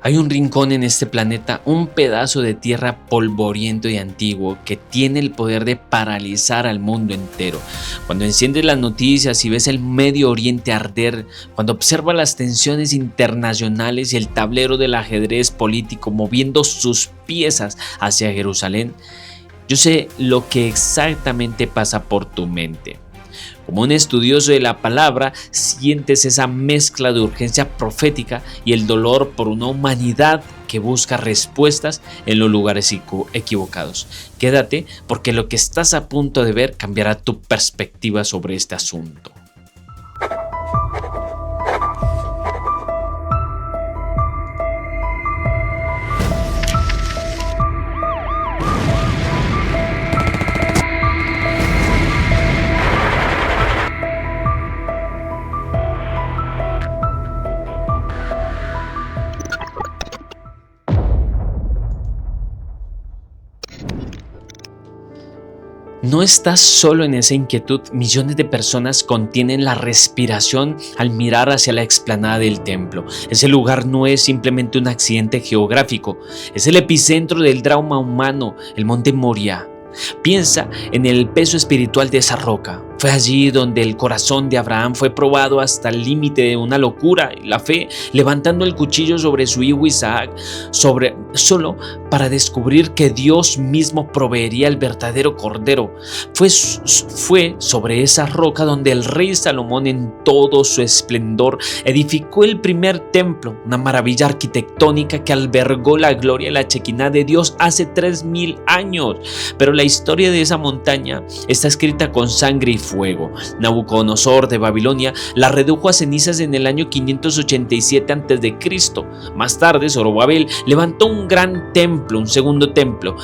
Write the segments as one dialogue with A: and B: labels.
A: Hay un rincón en este planeta, un pedazo de tierra polvoriento y antiguo que tiene el poder de paralizar al mundo entero. Cuando enciendes las noticias y ves el Medio Oriente arder, cuando observas las tensiones internacionales y el tablero del ajedrez político moviendo sus piezas hacia Jerusalén, yo sé lo que exactamente pasa por tu mente. Como un estudioso de la palabra, sientes esa mezcla de urgencia profética y el dolor por una humanidad que busca respuestas en los lugares equivocados. Quédate, porque lo que estás a punto de ver cambiará tu perspectiva sobre este asunto. No estás solo en esa inquietud. Millones de personas contienen la respiración al mirar hacia la explanada del templo. Ese lugar no es simplemente un accidente geográfico, es el epicentro del drama humano, el monte Moria. Piensa en el peso espiritual de esa roca. Fue allí donde el corazón de Abraham fue probado hasta el límite de una locura y la fe, levantando el cuchillo sobre su hijo Isaac, solo para descubrir que Dios mismo proveería el verdadero cordero. Fue sobre esa roca donde el rey Salomón, en todo su esplendor, edificó el primer templo, una maravilla arquitectónica que albergó la gloria y la Shekinah de Dios hace 3000 años. Pero la historia de esa montaña está escrita con sangre y fuego. Nabucodonosor de Babilonia la redujo a cenizas en el año 587 a.C. Más tarde, Zorobabel levantó un gran templo, un segundo templo,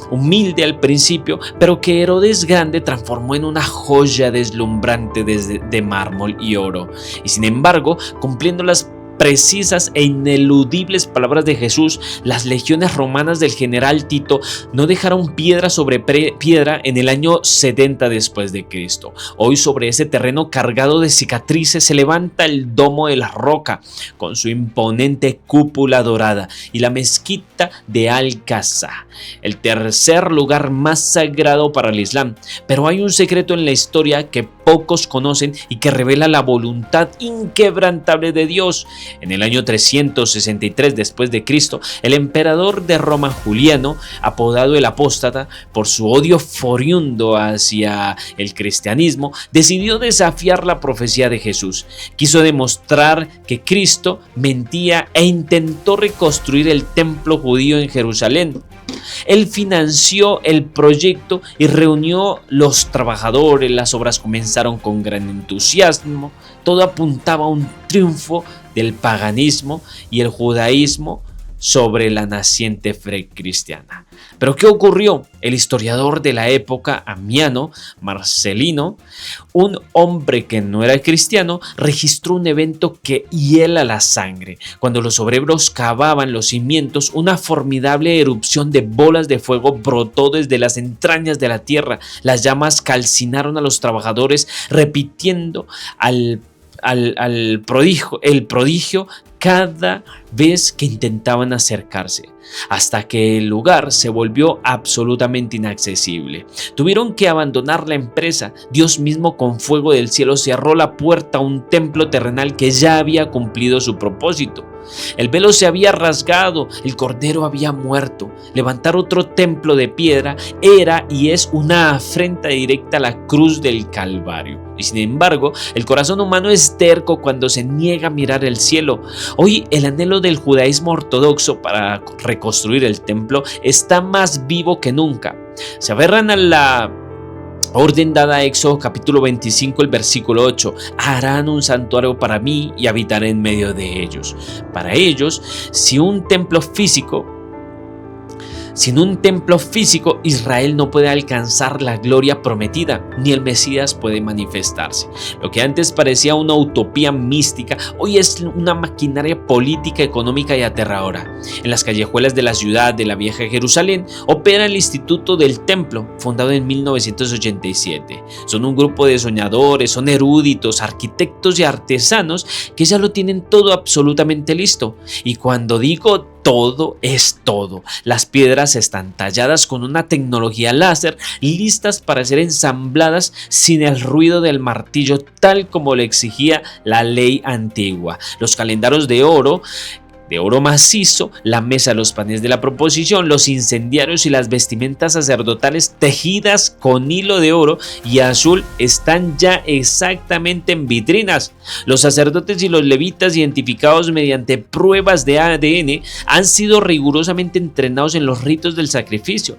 A: humilde al principio, pero que Herodes Grande transformó en una joya deslumbrante de mármol y oro. Y sin embargo, cumpliendo las precisas e ineludibles palabras de Jesús, las legiones romanas del general Tito no dejaron piedra sobre piedra en el año 70 después de Cristo. Hoy, sobre ese terreno cargado de cicatrices, se levanta el domo de la roca con su imponente cúpula dorada y la mezquita de Al-Aqsa, el tercer lugar más sagrado para el Islam. Pero hay un secreto en la historia que pocos conocen y que revela la voluntad inquebrantable de Dios. En el año 363 después de Cristo, el emperador de Roma, Juliano, apodado el Apóstata por su odio furibundo hacia el cristianismo, decidió desafiar la profecía de Jesús. Quiso demostrar que Cristo mentía e intentó reconstruir el templo judío en Jerusalén. Él financió el proyecto y reunió los trabajadores. Las obras comenzaron con gran entusiasmo. Todo apuntaba a un triunfo del paganismo y el judaísmo sobre la naciente fe cristiana. Pero ¿qué ocurrió? El historiador de la época, Ammiano Marcelino, un hombre que no era cristiano, registró un evento que hiela la sangre. Cuando los obreros cavaban los cimientos, una formidable erupción de bolas de fuego brotó desde las entrañas de la tierra. Las llamas calcinaron a los trabajadores, repitiendo el prodigio cada vez que intentaban acercarse, hasta que el lugar se volvió absolutamente inaccesible. Tuvieron que abandonar la empresa. Dios mismo, con fuego del cielo, cerró la puerta a un templo terrenal que ya había cumplido su propósito. El velo se había rasgado, el cordero había muerto. Levantar otro templo de piedra era y es una afrenta directa a la cruz del Calvario. Y sin embargo, el corazón humano es terco cuando se niega a mirar el cielo. Hoy el anhelo del judaísmo ortodoxo para reconstruir el templo está más vivo que nunca. Se aferran a la orden dada a Éxodo capítulo 25, el versículo 8. Harán un santuario para mí y habitaré en medio de ellos. Para ellos, sin un templo físico, Israel no puede alcanzar la gloria prometida, ni el Mesías puede manifestarse. Lo que antes parecía una utopía mística, hoy es una maquinaria política, económica y aterradora. En las callejuelas de la ciudad de la vieja Jerusalén opera el Instituto del Templo, fundado en 1987. Son un grupo de soñadores, son eruditos, arquitectos y artesanos que ya lo tienen todo absolutamente listo. Y cuando digo todo es todo. Las piedras están talladas con una tecnología láser, listas para ser ensambladas sin el ruido del martillo, tal como lo exigía la ley antigua. Los calendarios de oro macizo, la mesa, los panes de la proposición, los incendiarios y las vestimentas sacerdotales tejidas con hilo de oro y azul están ya exactamente en vitrinas. Los sacerdotes y los levitas, identificados mediante pruebas de ADN, han sido rigurosamente entrenados en los ritos del sacrificio.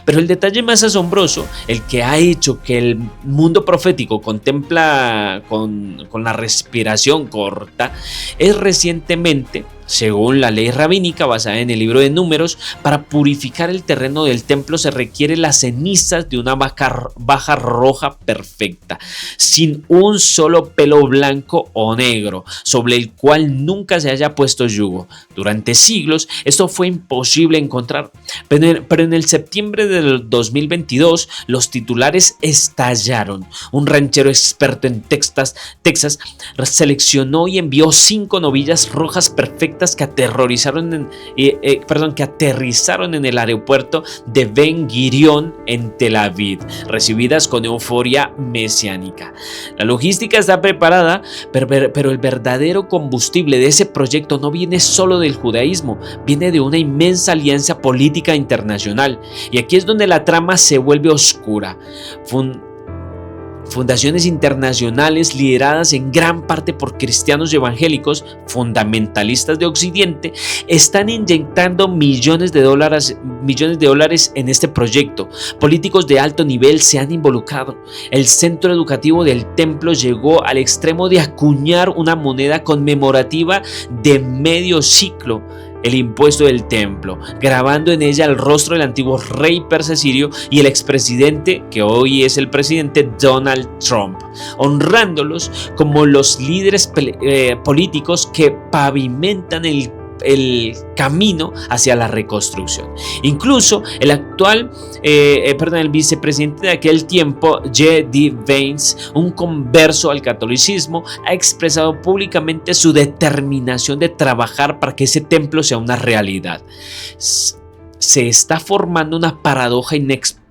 A: Pero el detalle más asombroso, el que ha hecho que el mundo profético contempla con la respiración corta, es recientemente, según la ley rabínica basada en el libro de Números, para purificar el terreno del templo se requiere las cenizas de una vaca roja perfecta, sin un solo pelo blanco o negro, sobre el cual nunca se haya puesto yugo. Durante siglos esto fue imposible encontrar, pero en el septiembre del 2022 los titulares estallaron. Un ranchero experto en Texas seleccionó y envió 5 novillas rojas perfectas que aterrizaron en el aeropuerto de Ben Gurion en Tel Aviv, recibidas con euforia mesiánica. La logística está preparada, pero el verdadero combustible de ese proyecto no viene solo del judaísmo, viene de una inmensa alianza política internacional. Y aquí es donde la trama se vuelve oscura. Fundaciones internacionales lideradas en gran parte por cristianos evangélicos fundamentalistas de Occidente están inyectando millones de dólares en este proyecto. Políticos de alto nivel se han involucrado. El centro educativo del templo llegó al extremo de acuñar una moneda conmemorativa de medio siglo, el impuesto del templo, grabando en ella el rostro del antiguo rey persa sirio y el expresidente, que hoy es el presidente Donald Trump, honrándolos como los líderes políticos que pavimentan el camino hacia la reconstrucción. Incluso el vicepresidente de aquel tiempo, J.D. Vance, un converso al catolicismo, ha expresado públicamente su determinación de trabajar para que ese templo sea una realidad. Se está formando una paradoja inexplicable.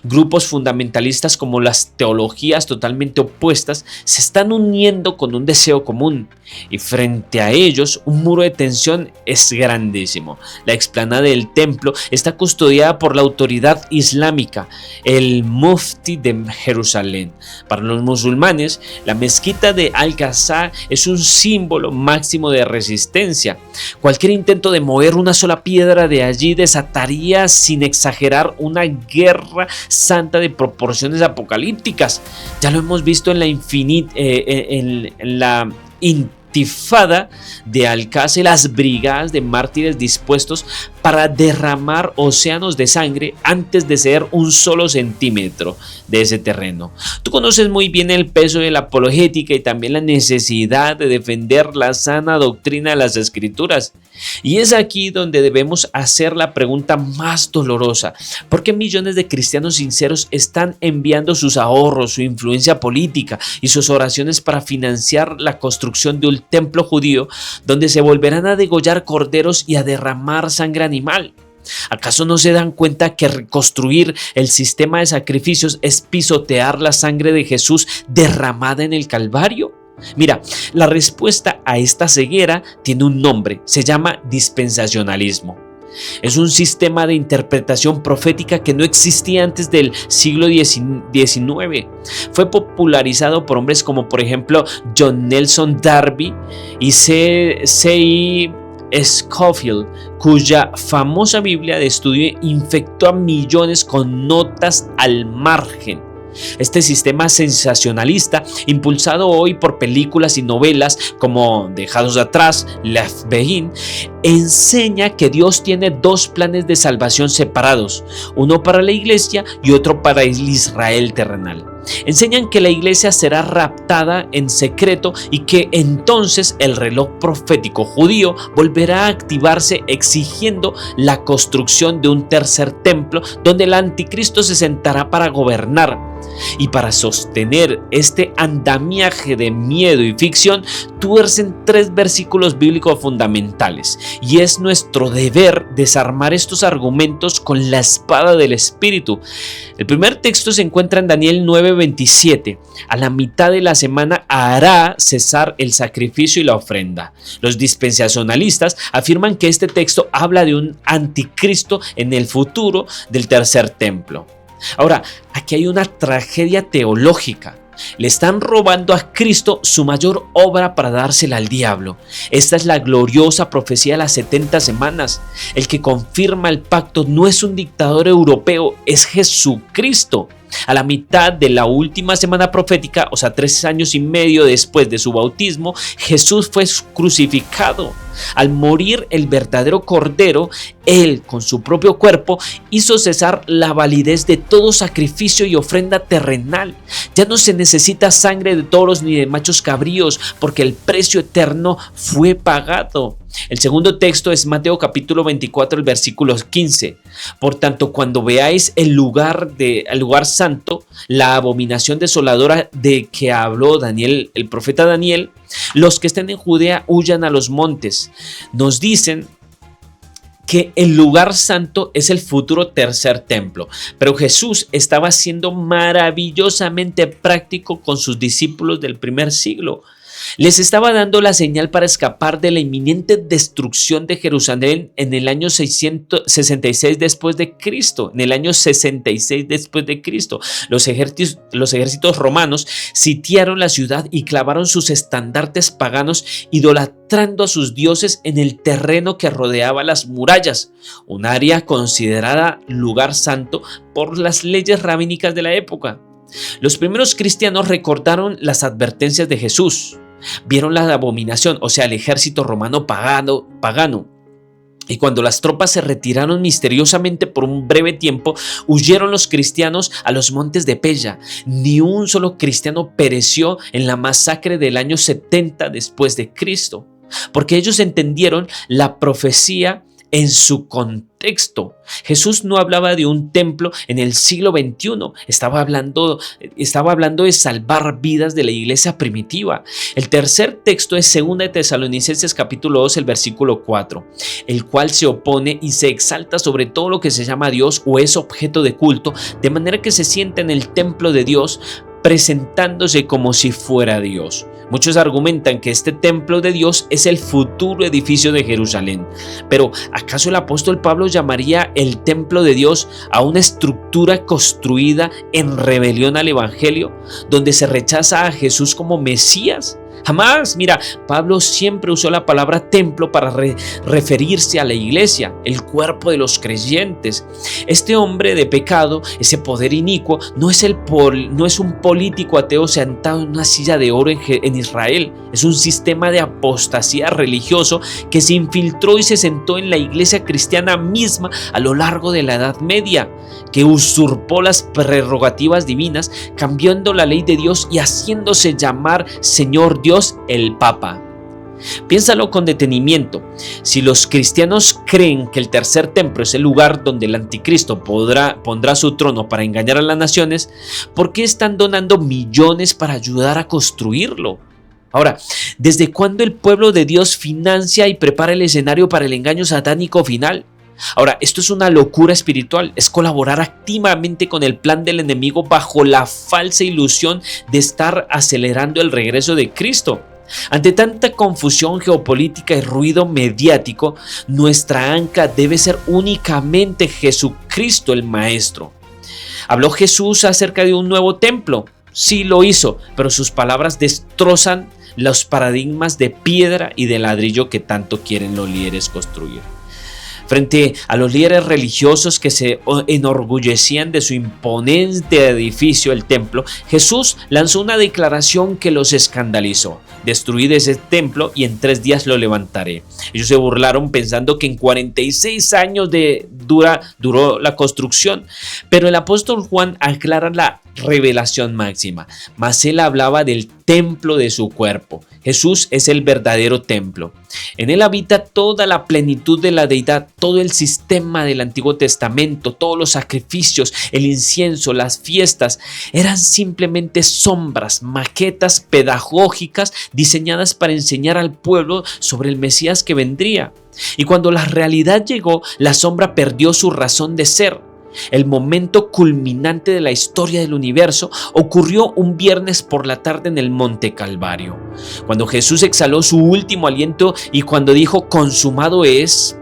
A: Grupos fundamentalistas como las teologías totalmente opuestas se están uniendo con un deseo común, y frente a ellos un muro de tensión es grandísimo. La explanada del templo está custodiada por la autoridad islámica, el Mufti de Jerusalén. Para los musulmanes, la mezquita de Al-Aqsa es un símbolo máximo de resistencia. Cualquier intento de mover una sola piedra de allí desataría, sin exagerar, una guerra santa de proporciones apocalípticas. Ya lo hemos visto en la intifada de Al-Aqsa, las brigadas de mártires dispuestos para derramar océanos de sangre antes de ceder un solo centímetro de ese terreno. Tú conoces muy bien el peso de la apologética y también la necesidad de defender la sana doctrina de las Escrituras. Y es aquí donde debemos hacer la pregunta más dolorosa: ¿por qué millones de cristianos sinceros están enviando sus ahorros, su influencia política y sus oraciones para financiar la construcción de un templo judío donde se volverán a degollar corderos y a derramar sangre animal? ¿Acaso no se dan cuenta que reconstruir el sistema de sacrificios es pisotear la sangre de Jesús derramada en el Calvario? Mira, la respuesta a esta ceguera tiene un nombre: se llama dispensacionalismo. Es un sistema de interpretación profética que no existía antes del siglo XIX. Fue popularizado por hombres como, por ejemplo, John Nelson Darby y C.I. Scofield, cuya famosa Biblia de estudio infectó a millones con notas al margen. Este sistema sensacionalista, impulsado hoy por películas y novelas como Dejados Atrás, Left Behind, enseña que Dios tiene 2 planes de salvación separados, uno para la iglesia y otro para el Israel terrenal. Enseñan que la iglesia será raptada en secreto y que entonces el reloj profético judío volverá a activarse, exigiendo la construcción de un tercer templo donde el anticristo se sentará para gobernar. Y para sostener este andamiaje de miedo y ficción, tuercen 3 versículos bíblicos fundamentales. Y es nuestro deber desarmar estos argumentos con la espada del Espíritu. El primer texto se encuentra en Daniel 9:27. A la mitad de la semana hará cesar el sacrificio y la ofrenda. Los dispensacionalistas afirman que este texto habla de un anticristo en el futuro del tercer templo. Ahora, aquí hay una tragedia teológica. Le están robando a Cristo su mayor obra para dársela al diablo. Esta es la gloriosa profecía de las 70 semanas. El que confirma el pacto no es un dictador europeo, es Jesucristo. A la mitad de la última semana profética, o sea, 3 años y medio después de su bautismo, Jesús fue crucificado. Al morir el verdadero Cordero, Él, con su propio cuerpo, hizo cesar la validez de todo sacrificio y ofrenda terrenal. Ya no se necesita sangre de toros ni de machos cabríos, porque el precio eterno fue pagado. El segundo texto es Mateo capítulo 24, el versículo 15. Por tanto, cuando veáis el lugar santo, la abominación desoladora de que habló Daniel, el profeta Daniel, los que estén en Judea huyan a los montes. Nos dicen que el lugar santo es el futuro tercer templo, pero Jesús estaba siendo maravillosamente práctico con sus discípulos del primer siglo. Les estaba dando la señal para escapar de la inminente destrucción de Jerusalén en el año 666 después de Cristo. En el año 66 después de Cristo, los ejércitos romanos sitiaron la ciudad y clavaron sus estandartes paganos, idolatrando a sus dioses en el terreno que rodeaba las murallas, un área considerada lugar santo por las leyes rabínicas de la época. Los primeros cristianos recordaron las advertencias de Jesús. Vieron la abominación, o sea, el ejército romano pagano. Y cuando las tropas se retiraron misteriosamente por un breve tiempo, huyeron los cristianos a los montes de Pella. Ni un solo cristiano pereció en la masacre del año 70 después de Cristo, porque ellos entendieron la profecía en su contexto. Jesús no hablaba de un templo en el siglo XXI, estaba hablando de salvar vidas de la iglesia primitiva. El tercer texto es 2 de Tesalonicenses capítulo 2, el versículo 4, el cual se opone y se exalta sobre todo lo que se llama Dios o es objeto de culto, de manera que se sienta en el templo de Dios, presentándose como si fuera Dios. Muchos argumentan que este templo de Dios es el futuro edificio de Jerusalén. Pero ¿acaso el apóstol Pablo llamaría el templo de Dios a una estructura construida en rebelión al evangelio, donde se rechaza a Jesús como Mesías? Jamás. Mira, Pablo siempre usó la palabra templo para referirse a la iglesia, el cuerpo de los creyentes. Este hombre de pecado, ese poder inicuo, no es un político ateo sentado en una silla de oro en Israel. Es un sistema de apostasía religioso que se infiltró y se sentó en la iglesia cristiana misma a lo largo de la Edad Media, que usurpó las prerrogativas divinas, cambiando la ley de Dios y haciéndose llamar Señor Dios, el Papa. Piénsalo con detenimiento. Si los cristianos creen que el tercer templo es el lugar donde el anticristo pondrá su trono para engañar a las naciones, ¿por qué están donando millones para ayudar a construirlo? Ahora, ¿desde cuándo el pueblo de Dios financia y prepara el escenario para el engaño satánico final? Ahora, esto es una locura espiritual, es colaborar activamente con el plan del enemigo bajo la falsa ilusión de estar acelerando el regreso de Cristo. Ante tanta confusión geopolítica y ruido mediático, nuestra ancla debe ser únicamente Jesucristo el Maestro. ¿Habló Jesús acerca de un nuevo templo? Sí lo hizo, pero sus palabras destrozan los paradigmas de piedra y de ladrillo que tanto quieren los líderes construir. Frente a los líderes religiosos que se enorgullecían de su imponente edificio, el templo, Jesús lanzó una declaración que los escandalizó: destruid ese templo y en 3 días lo levantaré. Ellos se burlaron pensando que en 46 años duró la construcción, pero el apóstol Juan aclara la revelación máxima, mas él hablaba del templo de su cuerpo. Jesús es el verdadero templo. En él habita toda la plenitud de la deidad, todo el sistema del Antiguo Testamento, todos los sacrificios, el incienso, las fiestas, eran simplemente sombras, maquetas pedagógicas diseñadas para enseñar al pueblo sobre el Mesías que vendría. Y cuando la realidad llegó, la sombra perdió su razón de ser. El momento culminante de la historia del universo ocurrió un viernes por la tarde en el Monte Calvario, cuando Jesús exhaló su último aliento y cuando dijo consumado es.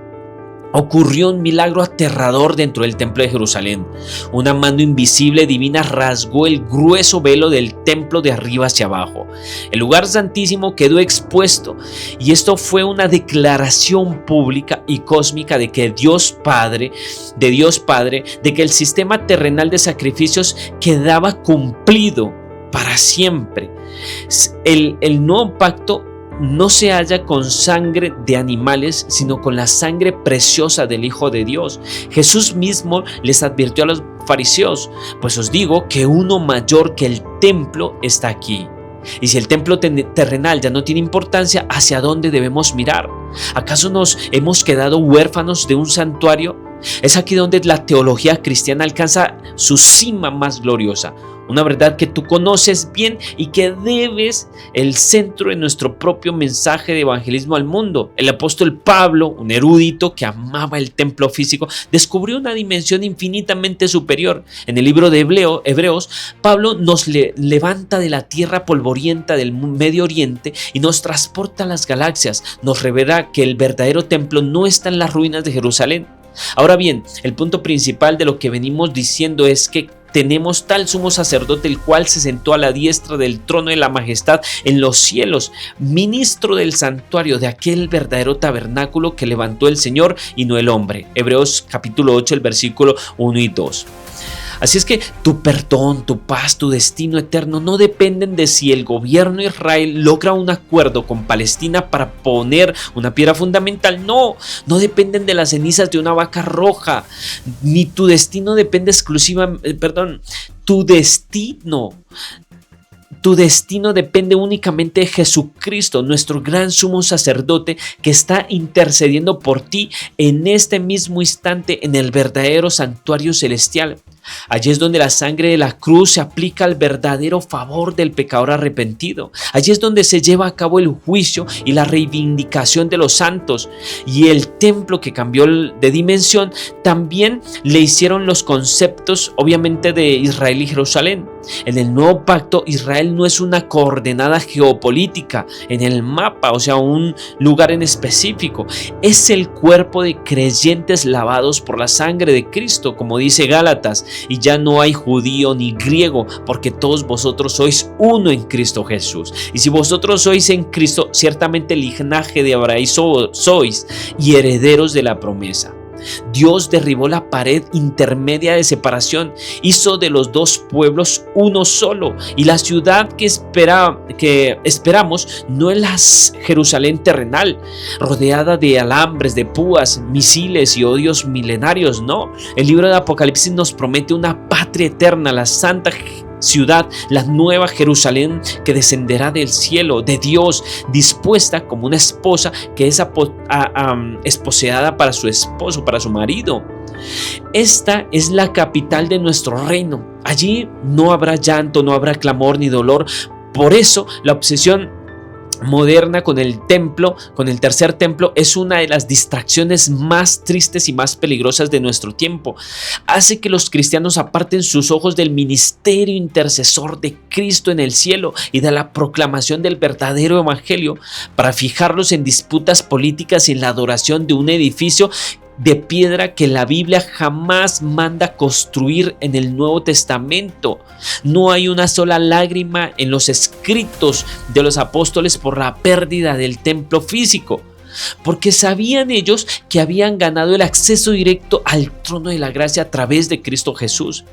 A: Ocurrió un milagro aterrador dentro del templo de Jerusalén. Una mano invisible divina rasgó el grueso velo del templo de arriba hacia abajo. El lugar santísimo quedó expuesto y esto fue una declaración pública y cósmica de que Dios Padre, de que el sistema terrenal de sacrificios quedaba cumplido para siempre. El nuevo pacto no se halla con sangre de animales, sino con la sangre preciosa del Hijo de Dios. Jesús mismo les advirtió a los fariseos: pues os digo que uno mayor que el templo está aquí. Y si el templo terrenal ya no tiene importancia, ¿hacia dónde debemos mirar? ¿Acaso nos hemos quedado huérfanos de un santuario? Es aquí donde la teología cristiana alcanza su cima más gloriosa. Una verdad que tú conoces bien y que debes el centro de nuestro propio mensaje de evangelismo al mundo. El apóstol Pablo, un erudito que amaba el templo físico, descubrió una dimensión infinitamente superior. En el libro de Hebreos, Pablo nos levanta de la tierra polvorienta del Medio Oriente y nos transporta a las galaxias. Nos revela que el verdadero templo no está en las ruinas de Jerusalén. Ahora bien, el punto principal de lo que venimos diciendo es que tenemos tal sumo sacerdote, el cual se sentó a la diestra del trono de la majestad en los cielos, ministro del santuario de aquel verdadero tabernáculo que levantó el Señor y no el hombre. Hebreos capítulo 8, el versículo 1 y 2. Así es que tu perdón, tu paz, tu destino eterno no dependen de si el gobierno de Israel logra un acuerdo con Palestina para poner una piedra fundamental. No dependen de las cenizas de una vaca roja, ni tu destino depende Tu destino depende únicamente de Jesucristo, nuestro gran sumo sacerdote que está intercediendo por ti en este mismo instante en el verdadero santuario celestial. Allí es donde la sangre de la cruz se aplica al verdadero favor del pecador arrepentido. Allí es donde se lleva a cabo el juicio y la reivindicación de los santos. Y el templo que cambió de dimensión también le hicieron los conceptos, obviamente, de Israel y Jerusalén. En el nuevo pacto, Israel no es una coordenada geopolítica en el mapa, o sea, un lugar en específico. Es el cuerpo de creyentes lavados por la sangre de Cristo, como dice Gálatas. Y ya no hay judío ni griego, porque todos vosotros sois uno en Cristo Jesús. Y si vosotros sois en Cristo, ciertamente el linaje de Abraham sois y herederos de la promesa. Dios derribó la pared intermedia de separación, hizo de los dos pueblos uno solo, y la ciudad que esperamos no es la Jerusalén terrenal, rodeada de alambres, de púas, misiles y odios milenarios. No, el libro de Apocalipsis nos promete una patria eterna, la santa ciudad, la nueva Jerusalén que descenderá del cielo de Dios, dispuesta como una esposa que es esposeada para su esposo, para su marido. Esta es la capital de nuestro reino. Allí no habrá llanto, no habrá clamor ni dolor. Por eso la obsesión moderna con el tercer templo, es una de las distracciones más tristes y más peligrosas de nuestro tiempo. Hace que los cristianos aparten sus ojos del ministerio intercesor de Cristo en el cielo y de la proclamación del verdadero evangelio para fijarlos en disputas políticas y en la adoración de un edificio de piedra que la Biblia jamás manda construir en el Nuevo Testamento. No hay una sola lágrima en los escritos de los apóstoles por la pérdida del templo físico, porque sabían ellos que habían ganado el acceso directo al trono de la gracia a través de Cristo Jesús.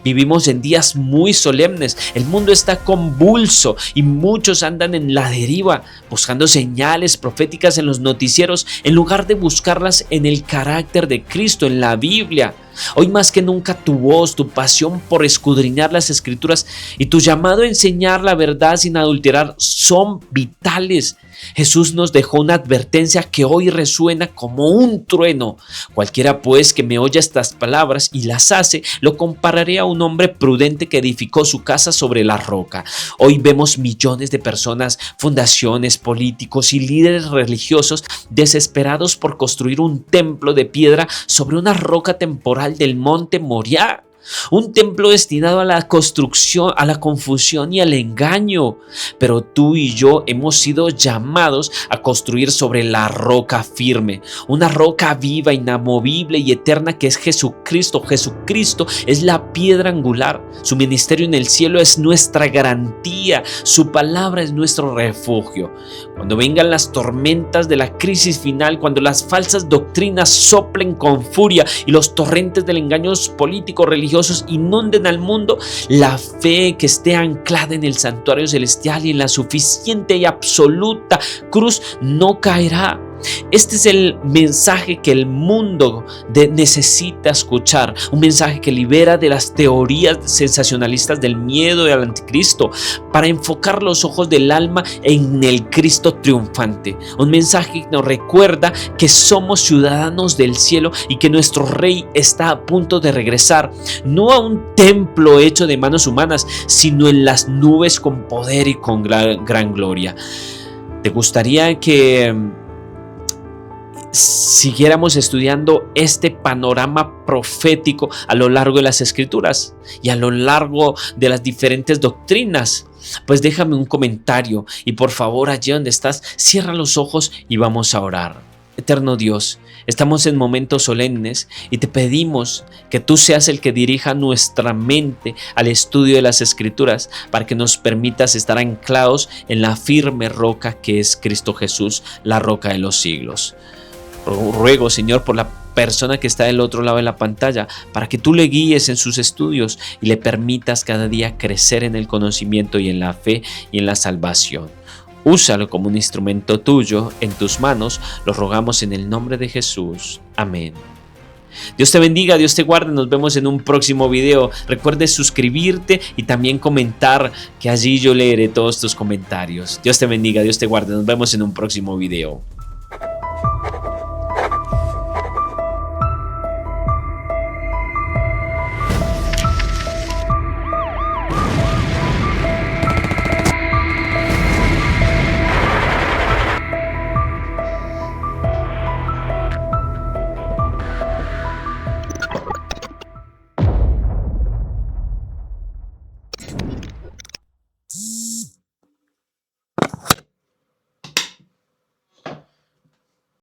A: Vivimos en días muy solemnes, el mundo está convulso y muchos andan en la deriva, buscando señales proféticas en los noticieros en lugar de buscarlas en el carácter de Cristo, en la Biblia. Hoy más que nunca tu voz, tu pasión por escudriñar las Escrituras y tu llamado a enseñar la verdad sin adulterar son vitales. Jesús nos dejó una advertencia que hoy resuena como un trueno. Cualquiera pues que me oya estas palabras y las hace, lo compararé a un hombre prudente que edificó su casa sobre la roca. Hoy vemos millones de personas, fundaciones, políticos y líderes religiosos desesperados por construir un templo de piedra sobre una roca temporal del monte Moriah. Un templo destinado a la construcción, a la confusión y al engaño. Pero tú y yo hemos sido llamados a construir sobre la roca firme, una roca viva, inamovible y eterna que es Jesucristo. Jesucristo es la piedra angular. Su ministerio en el cielo es nuestra garantía. Su palabra es nuestro refugio. Cuando vengan las tormentas de la crisis final, cuando las falsas doctrinas soplen con furia y los torrentes del engaño político religiosos inunden al mundo, la fe que esté anclada en el santuario celestial y en la suficiente y absoluta cruz no caerá. Este es el mensaje que el mundo necesita escuchar, un mensaje que libera de las teorías sensacionalistas del miedo y al anticristo para enfocar los ojos del alma en el Cristo triunfante, un mensaje que nos recuerda que somos ciudadanos del cielo y que nuestro Rey está a punto de regresar, no a un templo hecho de manos humanas, sino en las nubes con poder y con gran gloria. ¿Te gustaría que siguiéramos estudiando este panorama profético a lo largo de las Escrituras y a lo largo de las diferentes doctrinas? Pues déjame un comentario y por favor, allí donde estás, cierra los ojos y vamos a orar. Eterno Dios, estamos en momentos solemnes y te pedimos que tú seas el que dirija nuestra mente al estudio de las Escrituras para que nos permitas estar anclados en la firme roca que es Cristo Jesús, la roca de los siglos. Ruego, Señor, por la persona que está del otro lado de la pantalla, para que tú le guíes en sus estudios y le permitas cada día crecer en el conocimiento y en la fe y en la salvación. Úsalo como un instrumento tuyo en tus manos, lo rogamos en el nombre de Jesús. Amén. Dios te bendiga, Dios te guarde, nos vemos en un próximo video. Recuerde suscribirte y también comentar, que allí yo leeré todos tus comentarios. Dios te bendiga, Dios te guarde, nos vemos en un próximo video.